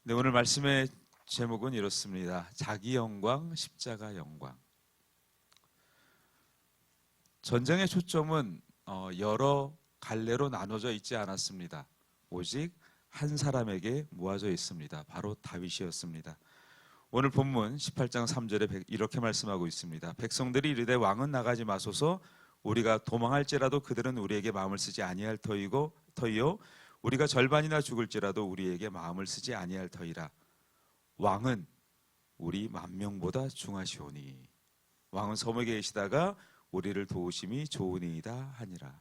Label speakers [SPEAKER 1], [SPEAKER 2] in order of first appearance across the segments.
[SPEAKER 1] 네, 오늘 말씀의 제목은 이렇습니다. 자기 영광, 십자가 영광. 전쟁의 초점은 여러 갈래로 나눠져 있지 않았습니다. 오직 한 사람에게 모아져 있습니다. 바로 다윗이었습니다. 오늘 본문 18장 3절에 이렇게 말씀하고 있습니다. 백성들이 이르되 왕은 나가지 마소서, 우리가 도망할지라도 그들은 우리에게 마음을 쓰지 아니할 터이요 우리가 절반이나 죽을지라도 우리에게 마음을 쓰지 아니할 터이라. 왕은 우리 만명보다 중하시오니 왕은 섬에 계시다가 우리를 도우심이 좋으니이다 하니라.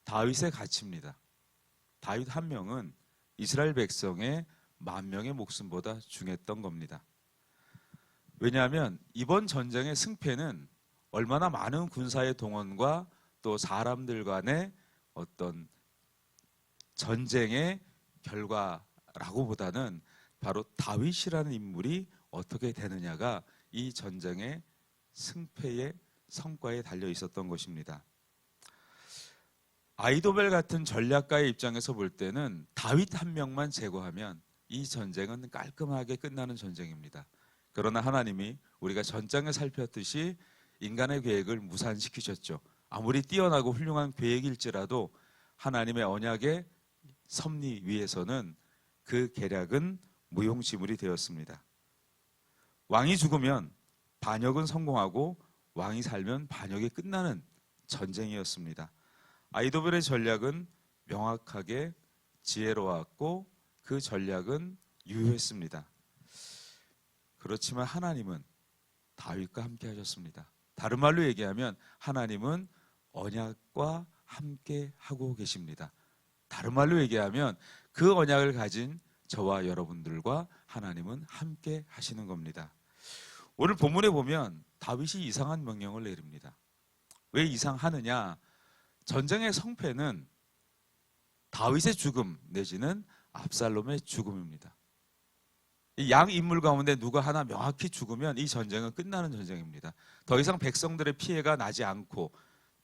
[SPEAKER 1] 다윗의 가치입니다. 다윗 한 명은 이스라엘 백성의 만명의 목숨보다 중했던 겁니다. 왜냐하면 이번 전쟁의 승패는 얼마나 많은 군사의 동원과 또 사람들 간의 어떤 전쟁의 결과라고 보다는 바로 다윗이라는 인물이 어떻게 되느냐가 이 전쟁의 승패의 성과에 달려 있었던 것입니다. 아히도벨 같은 전략가의 입장에서 볼 때는 다윗 한 명만 제거하면 이 전쟁은 깔끔하게 끝나는 전쟁입니다. 그러나 하나님이 우리가 전장에 살폈듯이 인간의 계획을 무산시키셨죠. 아무리 뛰어나고 훌륭한 계획일지라도 하나님의 언약의 섭리 위에서는 그 계략은 무용지물이 되었습니다. 왕이 죽으면 반역은 성공하고 왕이 살면 반역이 끝나는 전쟁이었습니다. 아히도벨의 전략은 명확하게 지혜로웠고 그 전략은 유효했습니다. 그렇지만 하나님은 다윗과 함께 하셨습니다. 다른 말로 얘기하면 하나님은 언약과 함께 하고 계십니다. 다른 말로 얘기하면 그 언약을 가진 저와 여러분들과 하나님은 함께 하시는 겁니다. 오늘 본문에 보면 다윗이 이상한 명령을 내립니다. 왜 이상하느냐? 전쟁의 성패는 다윗의 죽음 내지는 압살롬의 죽음입니다. 이 양 인물 가운데 누가 하나 명확히 죽으면 이 전쟁은 끝나는 전쟁입니다. 더 이상 백성들의 피해가 나지 않고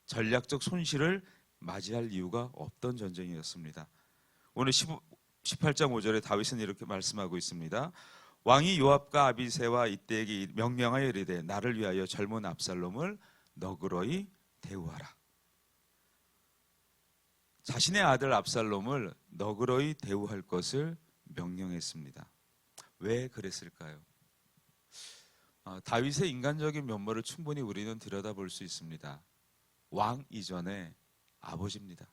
[SPEAKER 1] 전략적 손실을 맞이할 이유가 없던 전쟁이었습니다. 오늘 18장 5절에 다윗은 이렇게 말씀하고 있습니다. 왕이 요압과 아비새와 이때에게 명령하여 이르되 나를 위하여 젊은 압살롬을 너그러이 대우하라. 자신의 아들 압살롬을 너그러이 대우할 것을 명령했습니다. 왜 그랬을까요? 다윗의 인간적인 면모를 충분히 우리는 들여다볼 수 있습니다. 왕 이전의 아버지입니다.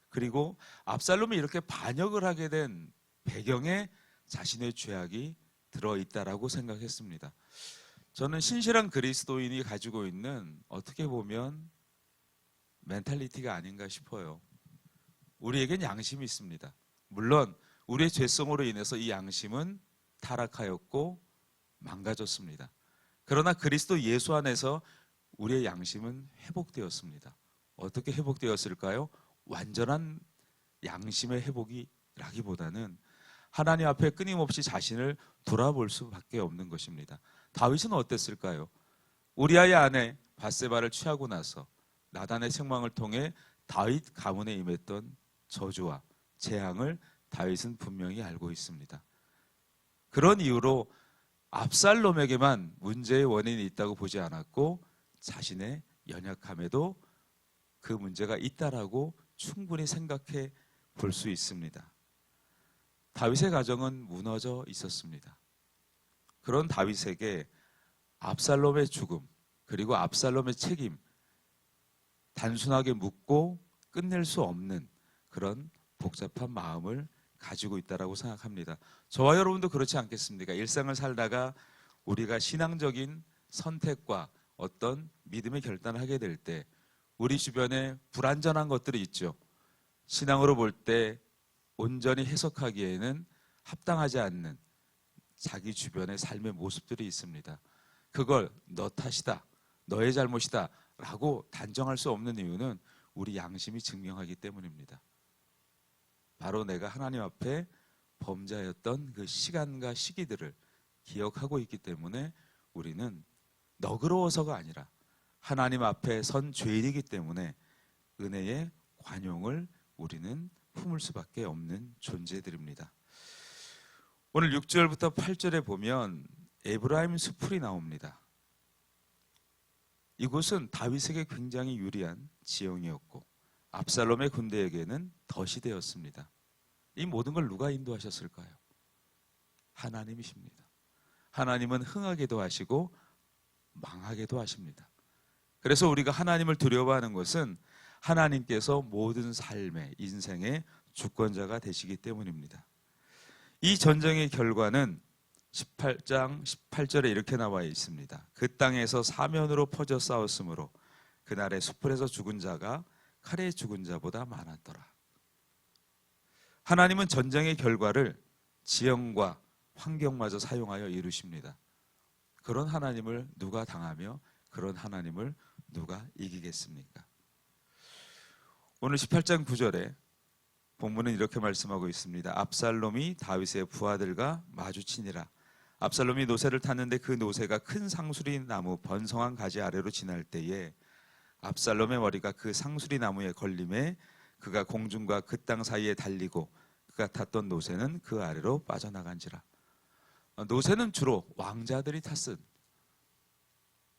[SPEAKER 1] 그리고 압살롬이 이렇게 반역을 하게 된 배경에 자신의 죄악이 들어있다라고 생각했습니다. 저는 신실한 그리스도인이 가지고 있는 어떻게 보면 멘탈리티가 아닌가 싶어요. 우리에겐 양심이 있습니다. 물론 우리의 죄성으로 인해서 이 양심은 타락하였고 망가졌습니다. 그러나 그리스도 예수 안에서 우리의 양심은 회복되었습니다. 어떻게 회복되었을까요? 완전한 양심의 회복이라기보다는 하나님 앞에 끊임없이 자신을 돌아볼 수밖에 없는 것입니다. 다윗은 어땠을까요? 우리아의 아내 밧세바를 취하고 나서 나단의 책망을 통해 다윗 가문에 임했던 저주와 재앙을 다윗은 분명히 알고 있습니다. 그런 이유로 압살롬에게만 문제의 원인이 있다고 보지 않았고 자신의 연약함에도 그 문제가 있다라고 충분히 생각해 볼 수 있습니다. 다윗의 가정은 무너져 있었습니다. 그런 다윗에게 압살롬의 죽음 그리고 압살롬의 책임 단순하게 묻고 끝낼 수 없는 그런 복잡한 마음을 가지고 있다라고 생각합니다. 저와 여러분도 그렇지 않겠습니까? 일상을 살다가 우리가 신앙적인 선택과 어떤 믿음의 결단을 하게 될 때 우리 주변에 불완전한 것들이 있죠. 신앙으로 볼 때 온전히 해석하기에는 합당하지 않는 자기 주변의 삶의 모습들이 있습니다. 그걸 너 탓이다, 너의 잘못이다 라고 단정할 수 없는 이유는 우리 양심이 증명하기 때문입니다. 바로 내가 하나님 앞에 범죄하였던 그 시간과 시기들을 기억하고 있기 때문에 우리는 너그러워서가 아니라 하나님 앞에 선 죄인이기 때문에 은혜의 관용을 우리는 품을 수밖에 없는 존재들입니다. 오늘 6절부터 8절에 보면 에브라임 수풀이 나옵니다. 이곳은 다윗에게 굉장히 유리한 지형이었고 압살롬의 군대에게는 덫이 되었습니다. 이 모든 걸 누가 인도하셨을까요? 하나님이십니다. 하나님은 흥하게도 하시고 망하게도 하십니다. 그래서 우리가 하나님을 두려워하는 것은 하나님께서 모든 삶의 인생의 주권자가 되시기 때문입니다. 이 전쟁의 결과는 18장 18절에 이렇게 나와 있습니다. 그 땅에서 사면으로 퍼져 싸웠으므로 그날의 수풀에서 죽은 자가 칼에 죽은 자보다 많았더라. 하나님은 전쟁의 결과를 지형과 환경마저 사용하여 이루십니다. 그런 하나님을 누가 당하며 그런 하나님을 누가 이기겠습니까? 오늘 18장 9절에 본문은 이렇게 말씀하고 있습니다. 압살롬이 다윗의 부하들과 마주치니라. 압살롬이 노새를 탔는데 그 노새가 큰 상수리 나무 번성한 가지 아래로 지날 때에 압살롬의 머리가 그 상수리 나무에 걸림에 그가 공중과 그 땅 사이에 달리고 그가 탔던 노새는 그 아래로 빠져나간지라. 노새는 주로 왕자들이 탔은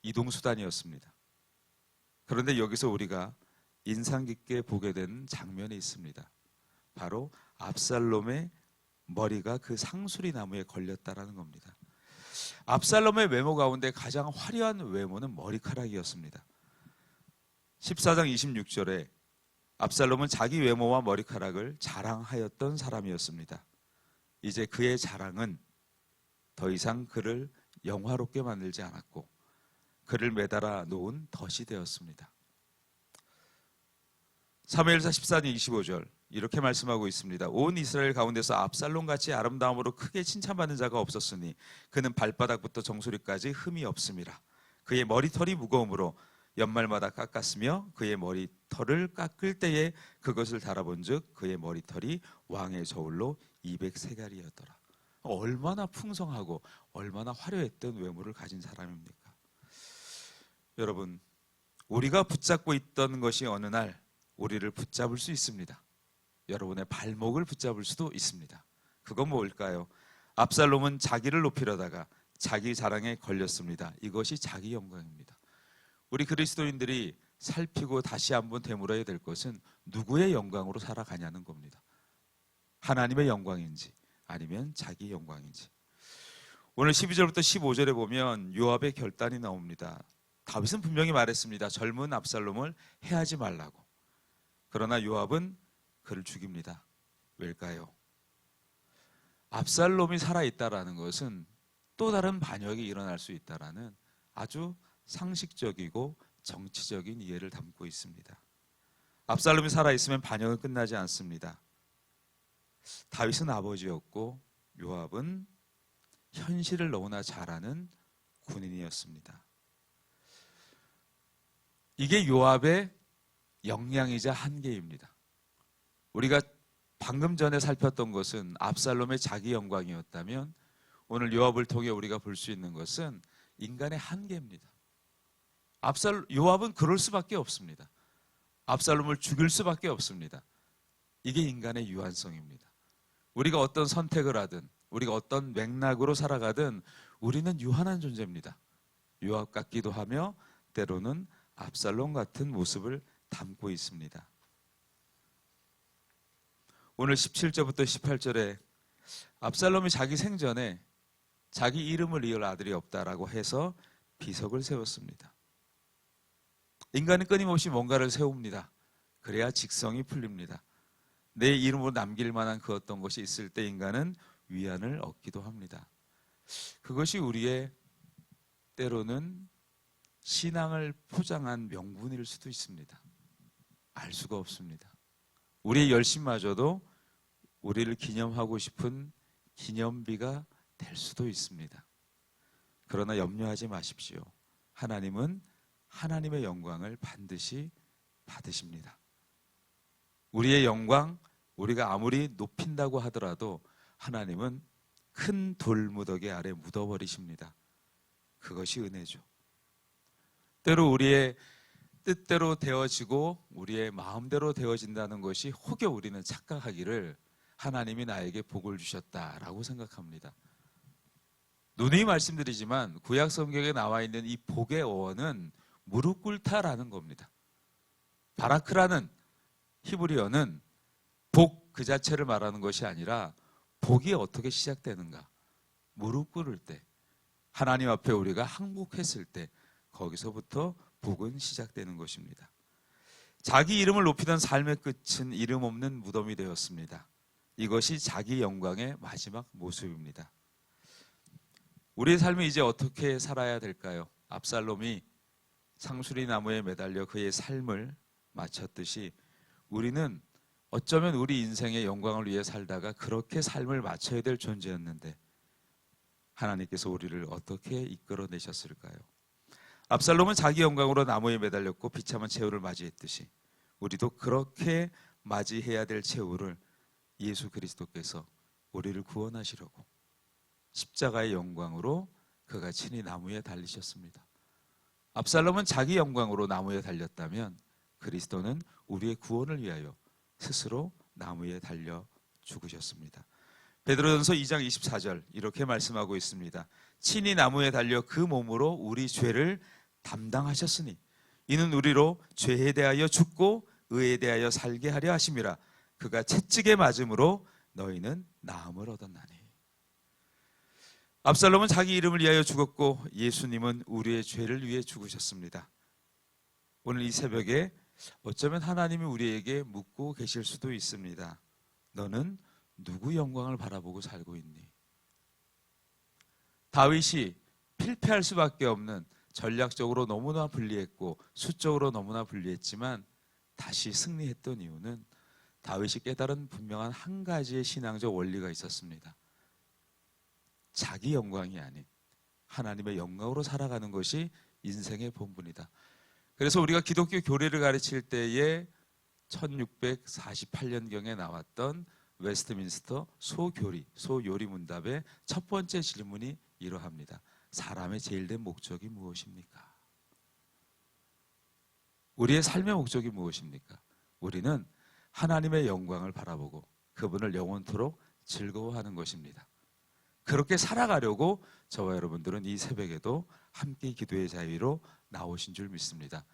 [SPEAKER 1] 이동수단이었습니다. 그런데 여기서 우리가 인상 깊게 보게 되는 장면이 있습니다. 바로 압살롬의 머리가 그 상수리 나무에 걸렸다라는 겁니다. 압살롬의 외모 가운데 가장 화려한 외모는 머리카락이었습니다. 14장 26절에 압살롬은 자기 외모와 머리카락을 자랑하였던 사람이었습니다. 이제 그의 자랑은 더 이상 그를 영화롭게 만들지 않았고 그를 매달아 놓은 덫이 되었습니다. 사무엘상 14장 25절 이렇게 말씀하고 있습니다. 온 이스라엘 가운데서 압살롬같이 아름다움으로 크게 칭찬받는 자가 없었으니 그는 발바닥부터 정수리까지 흠이 없음이라. 그의 머리털이 무거움으로 연말마다 깎았으며 그의 머리털을 깎을 때에 그것을 달아본즉 그의 머리털이 왕의 저울로 200세갈이었더라. 얼마나 풍성하고 얼마나 화려했던 외모를 가진 사람입니까? 여러분, 우리가 붙잡고 있던 것이 어느 날 우리를 붙잡을 수 있습니다. 여러분의 발목을 붙잡을 수도 있습니다. 그건 뭘까요? 압살롬은 자기를 높이려다가 자기 자랑에 걸렸습니다. 이것이 자기 영광입니다. 우리 그리스도인들이 살피고 다시 한번 되물어야 될 것은 누구의 영광으로 살아가냐는 겁니다. 하나님의 영광인지 아니면 자기 영광인지. 오늘 12절부터 15절에 보면 요압의 결단이 나옵니다. 다윗은 분명히 말했습니다. 젊은 압살롬을 해하지 말라고. 그러나 요압은 그를 죽입니다. 왜일까요? 압살롬이 살아있다라는 것은 또 다른 반역이 일어날 수 있다라는 아주 상식적이고 정치적인 이해를 담고 있습니다. 압살롬이 살아있으면 반역은 끝나지 않습니다. 다윗은 아버지였고 요압은 현실을 너무나 잘 아는 군인이었습니다. 이게 요압의 역량이자 한계입니다. 우리가 방금 전에 살폈던 것은 압살롬의 자기 영광이었다면 오늘 요압을 통해 우리가 볼 수 있는 것은 인간의 한계입니다. 요압은 그럴 수밖에 없습니다. 압살롬을 죽일 수밖에 없습니다. 이게 인간의 유한성입니다. 우리가 어떤 선택을 하든 우리가 어떤 맥락으로 살아가든 우리는 유한한 존재입니다. 요압 같기도 하며 때로는 압살롬 같은 모습을 담고 있습니다. 오늘 17절부터 18절에 압살롬이 자기 생전에 자기 이름을 이을 아들이 없다라고 해서 비석을 세웠습니다. 인간은 끊임없이 뭔가를 세웁니다. 그래야 직성이 풀립니다. 내 이름으로 남길 만한 그 어떤 것이 있을 때 인간은 위안을 얻기도 합니다. 그것이 우리의 때로는 신앙을 포장한 명분일 수도 있습니다. 알 수가 없습니다. 우리의 열심마저도 우리를 기념하고 싶은 기념비가 될 수도 있습니다. 그러나 염려하지 마십시오. 하나님은 하나님의 영광을 반드시 받으십니다. 우리의 영광, 우리가 아무리 높인다고 하더라도 하나님은 큰 돌무더기 아래 묻어버리십니다. 그것이 은혜죠. 때로 우리의 뜻대로 되어지고 우리의 마음대로 되어진다는 것이 혹여 우리는 착각하기를 하나님이 나에게 복을 주셨다라고 생각합니다. 누누이 말씀드리지만 구약 성경에 나와 있는 이 복의 어원은 무릎 꿇다라는 겁니다. 바라크라는 히브리어는 복 그 자체를 말하는 것이 아니라 복이 어떻게 시작되는가? 무릎 꿇을 때, 하나님 앞에 우리가 항복했을 때 거기서부터 복은 시작되는 것입니다. 자기 이름을 높이던 삶의 끝은 이름 없는 무덤이 되었습니다. 이것이 자기 영광의 마지막 모습입니다. 우리의 삶이 이제 어떻게 살아야 될까요? 압살롬이 상수리 나무에 매달려 그의 삶을 마쳤듯이 우리는 어쩌면 우리 인생의 영광을 위해 살다가 그렇게 삶을 마쳐야 될 존재였는데 하나님께서 우리를 어떻게 이끌어내셨을까요? 압살롬은 자기 영광으로 나무에 매달렸고 비참한 최후를 맞이했듯이 우리도 그렇게 맞이해야 될 최후를 예수 그리스도께서 우리를 구원하시려고 십자가의 영광으로 그가 친히 나무에 달리셨습니다. 압살롬은 자기 영광으로 나무에 달렸다면 그리스도는 우리의 구원을 위하여 스스로 나무에 달려 죽으셨습니다. 베드로전서 2장 24절 이렇게 말씀하고 있습니다. 친히 나무에 달려 그 몸으로 우리 죄를 담당하셨으니 이는 우리로 죄에 대하여 죽고 의에 대하여 살게 하려 하심이라. 그가 채찍에 맞음으로 너희는 나음을 얻었나니. 압살롬은 자기 이름을 위하여 죽었고 예수님은 우리의 죄를 위해 죽으셨습니다. 오늘 이 새벽에 어쩌면 하나님이 우리에게 묻고 계실 수도 있습니다. 너는 누구 영광을 바라보고 살고 있니? 다윗이 필패할 수밖에 없는 전략적으로 너무나 불리했고 수적으로 너무나 불리했지만 다시 승리했던 이유는 다윗이 깨달은 분명한 한 가지의 신앙적 원리가 있었습니다. 자기 영광이 아닌 하나님의 영광으로 살아가는 것이 인생의 본분이다. 그래서 우리가 기독교 교리를 가르칠 때에 1648년경에 나왔던 웨스트민스터 소요리 문답의 첫 번째 질문이 이러합니다. 사람의 제일 된 목적이 무엇입니까? 우리의 삶의 목적이 무엇입니까? 우리는 하나님의 영광을 바라보고 그분을 영원토록 즐거워하는 것입니다. 그렇게 살아가려고 저와 여러분들은 이 새벽에도 함께 기도의 자리로 나오신 줄 믿습니다.